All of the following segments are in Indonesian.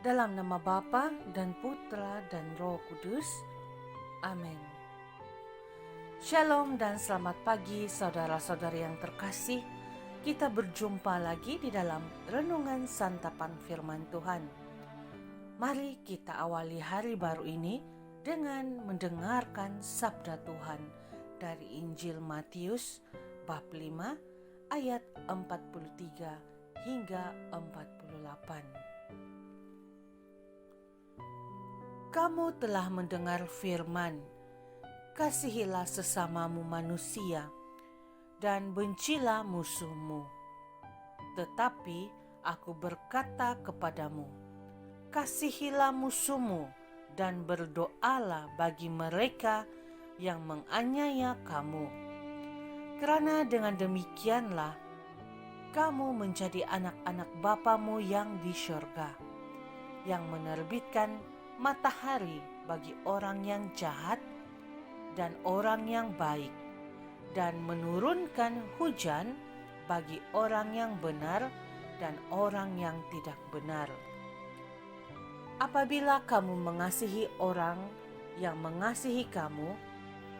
Dalam nama Bapa dan Putra dan Roh Kudus. Amin. Shalom dan selamat pagi saudara-saudari yang terkasih. Kita berjumpa lagi di dalam renungan santapan firman Tuhan. Mari kita awali hari baru ini dengan mendengarkan sabda Tuhan dari Injil Matius bab 5 ayat 43 hingga 48. Kamu telah mendengar firman, kasihilah sesamamu manusia, dan bencilah musuhmu. Tetapi aku berkata kepadamu, kasihilah musuhmu, dan berdoalah bagi mereka yang menganiaya kamu. Karena dengan demikianlah, kamu menjadi anak-anak Bapamu yang di syurga, yang menerbitkan matahari bagi orang yang jahat dan orang yang baik, dan menurunkan hujan bagi orang yang benar dan orang yang tidak benar. Apabila kamu mengasihi orang yang mengasihi kamu,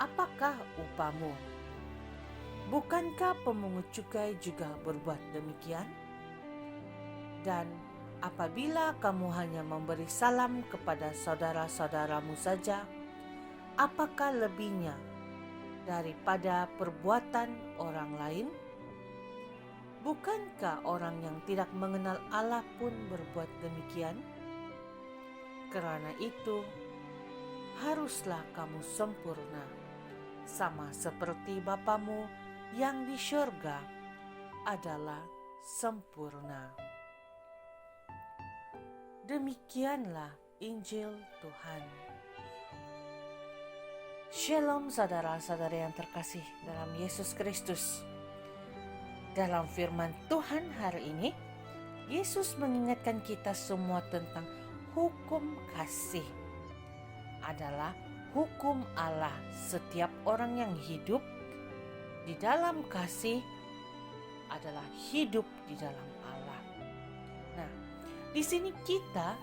apakah upamu? Bukankah pemungut cukai juga berbuat demikian? Dan apabila kamu hanya memberi salam kepada saudara-saudaramu saja, apakah lebihnya daripada perbuatan orang lain? Bukankah orang yang tidak mengenal Allah pun berbuat demikian? Karena itu, haruslah kamu sempurna, sama seperti Bapamu yang di syurga adalah sempurna. Demikianlah Injil Tuhan. Shalom saudara-saudara yang terkasih dalam Yesus Kristus. Dalam firman Tuhan hari ini, Yesus mengingatkan kita semua tentang hukum kasih. Adalah hukum Allah. Setiap orang yang hidup di dalam kasih adalah hidup di dalam Allah. Nah, di sini kita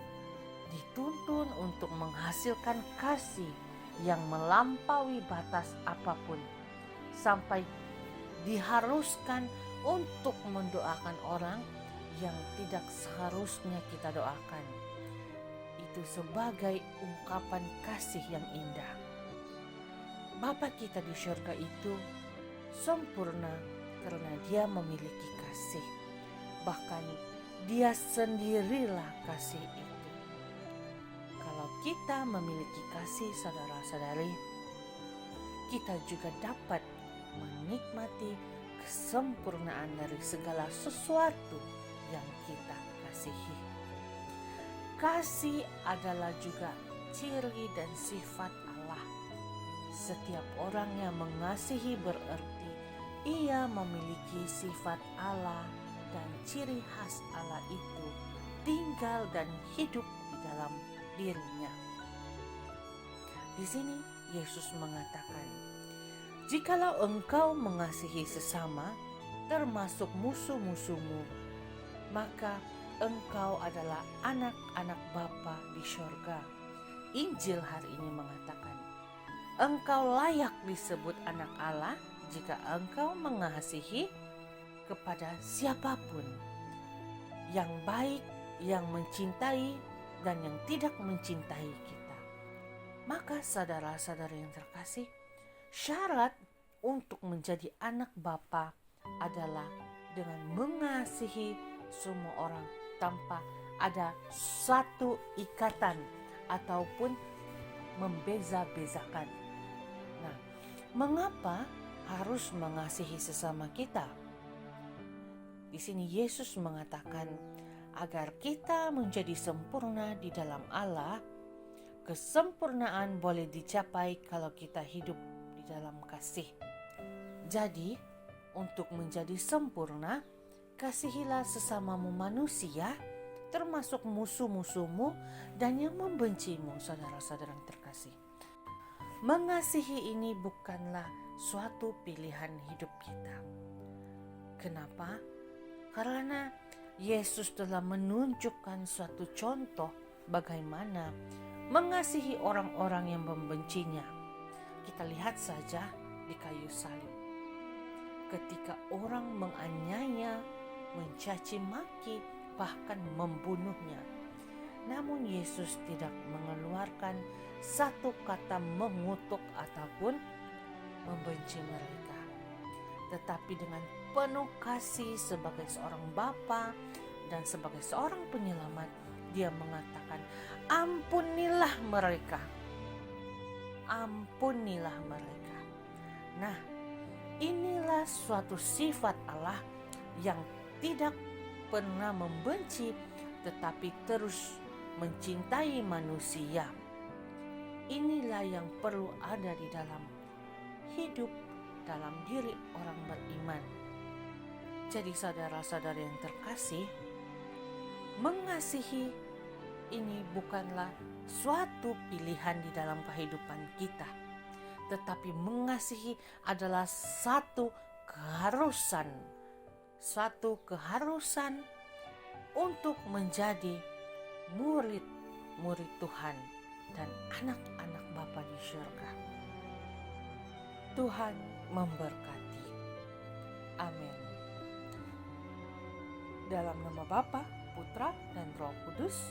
dituntun untuk menghasilkan kasih yang melampaui batas apapun, sampai diharuskan untuk mendoakan orang yang tidak seharusnya kita doakan. Itu sebagai ungkapan kasih yang indah. Bapa kita di surga itu sempurna karena Dia memiliki kasih. Bahkan Dia sendirilah kasih itu. Kalau kita memiliki kasih saudara-saudari, kita juga dapat menikmati kesempurnaan dari segala sesuatu yang kita kasihi. Kasih adalah juga ciri dan sifat Allah. Setiap orang yang mengasihi berarti ia memiliki sifat Allah, dan ciri khas Allah itu tinggal dan hidup di dalam dirinya. Di sini Yesus mengatakan, jikalau engkau mengasihi sesama, termasuk musuh-musuhmu, maka engkau adalah anak-anak Bapa di syurga. Injil hari ini mengatakan, engkau layak disebut anak Allah jika engkau mengasihi kepada siapapun, yang baik, yang mencintai, dan yang tidak mencintai kita. Maka saudara-saudara yang terkasih, syarat untuk menjadi anak Bapa adalah dengan mengasihi semua orang tanpa ada satu ikatan ataupun membeza-bezakan. Nah, mengapa harus mengasihi sesama kita? Di sini Yesus mengatakan agar kita menjadi sempurna di dalam Allah. Kesempurnaan boleh dicapai kalau kita hidup di dalam kasih. Jadi, untuk menjadi sempurna, kasihilah sesamamu manusia, termasuk musuh-musuhmu dan yang membencimu, saudara-saudara yang terkasih. Mengasihi ini bukanlah suatu pilihan hidup kita. Kenapa? Karena Yesus telah menunjukkan suatu contoh bagaimana mengasihi orang-orang yang membencinya. Kita lihat saja di kayu salib. Ketika orang menganiaya, mencaci maki, bahkan membunuhnya, namun Yesus tidak mengeluarkan satu kata mengutuk ataupun membenci mereka. Tetapi dengan penuh kasih sebagai seorang bapa dan sebagai seorang penyelamat, dia mengatakan, ampunilah mereka. Ampunilah mereka. Nah, inilah suatu sifat Allah yang tidak pernah membenci, tetapi terus mencintai manusia. Inilah yang perlu ada di dalam hidup, dalam diri orang beriman. Jadi saudara-saudara yang terkasih, mengasihi ini bukanlah suatu pilihan di dalam kehidupan kita, tetapi mengasihi adalah satu keharusan untuk menjadi murid-murid Tuhan dan anak-anak Bapa di surga. Tuhan memberkati. Amin. Dalam nama Bapa, Putra, dan Roh Kudus.